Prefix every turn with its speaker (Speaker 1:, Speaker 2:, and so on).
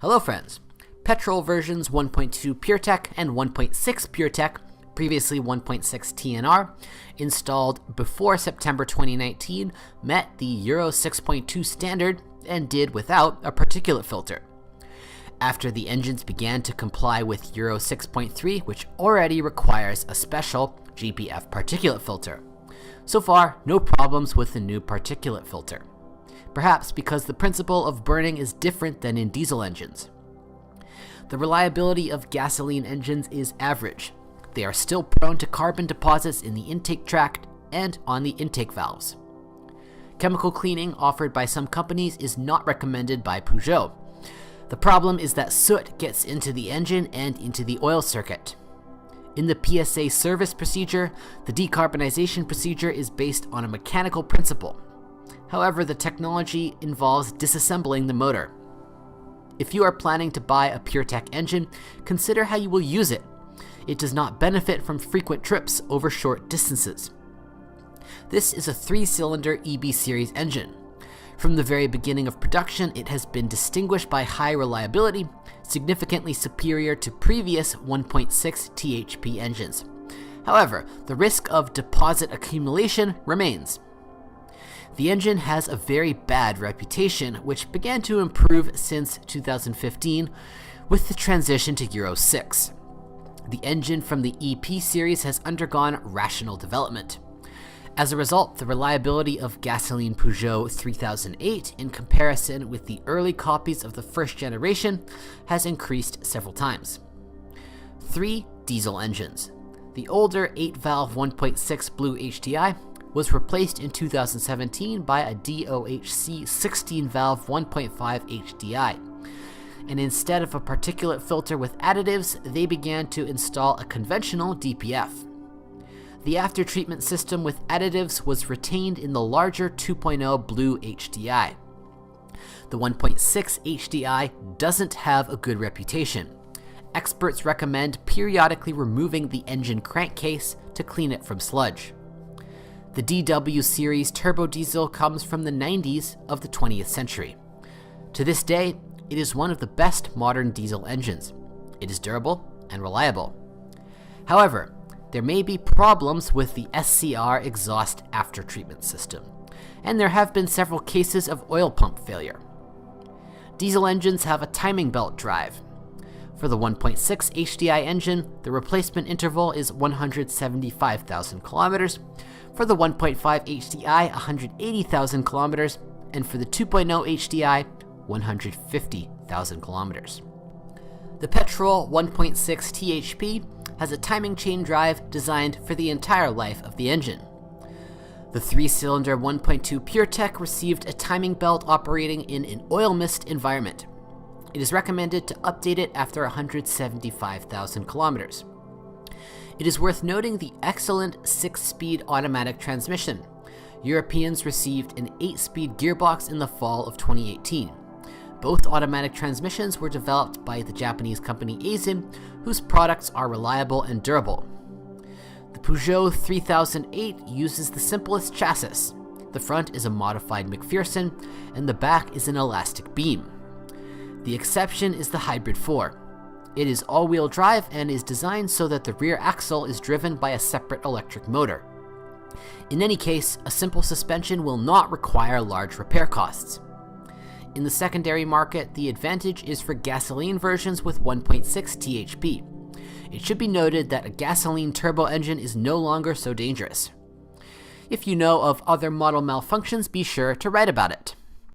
Speaker 1: Hello friends! Petrol versions 1.2 Puretech and 1.6 Puretech, previously 1.6 TNR, installed before September 2019, met the Euro 6.2 standard and did without a particulate filter. After the engines began to comply with Euro 6.3, which already requires a special GPF particulate filter. So far, no problems with the new particulate filter. Perhaps because the principle of burning is different than in diesel engines. The reliability of gasoline engines is average. They are still prone to carbon deposits in the intake tract and on the intake valves. Chemical cleaning offered by some companies is not recommended by Peugeot. The problem is that soot gets into the engine and into the oil circuit. In the PSA service procedure, the decarbonization procedure is based on a mechanical principle. However, the technology involves disassembling the motor. If you are planning to buy a Puretech engine, consider how you will use it. It does not benefit from frequent trips over short distances. This is a 3-cylinder EB series engine. From the very beginning of production, it has been distinguished by high reliability, significantly superior to previous 1.6 THP engines. However, the risk of deposit accumulation remains. The engine has a very bad reputation, which began to improve since 2015 with the transition to Euro 6. The engine from the EP series has undergone rational development. As a result, the reliability of gasoline Peugeot 3008 in comparison with the early copies of the first generation has increased several times. 3 diesel engines. The older 8-valve 1.6 Blue HDI was replaced in 2017 by a DOHC 16-valve 1.5 HDI. And instead of a particulate filter with additives, they began to install a conventional DPF. The after-treatment system with additives was retained in the larger 2.0 Blue HDI. The 1.6 HDI doesn't have a good reputation. Experts recommend periodically removing the engine crankcase to clean it from sludge. The DW series turbo diesel comes from the 90s of the 20th century. To this day, it is one of the best modern diesel engines. It is durable and reliable. However, there may be problems with the SCR exhaust after-treatment system, and there have been several cases of oil pump failure. Diesel engines have a timing belt drive. For the 1.6 HDI engine, the replacement interval is 175,000 kilometers, for the 1.5 HDI 180,000 kilometers, and for the 2.0 HDI 150,000 kilometers. The petrol 1.6 THP has a timing chain drive designed for the entire life of the engine. The 3-cylinder 1.2 Puretech received a timing belt operating in an oil mist environment. It is recommended to update it after 175,000 kilometers. It is worth noting the excellent 6-speed automatic transmission. Europeans received an 8-speed gearbox in the fall of 2018. Both automatic transmissions were developed by the Japanese company Aisin, whose products are reliable and durable. The Peugeot 3008 uses the simplest chassis. The front is a modified McPherson, and the back is an elastic beam. The exception is the Hybrid 4. It is all-wheel drive and is designed so that the rear axle is driven by a separate electric motor. In any case, a simple suspension will not require large repair costs. In the secondary market, the advantage is for gasoline versions with 1.6 THP. It should be noted that a gasoline turbo engine is no longer so dangerous. If you know of other model malfunctions, be sure to write about it.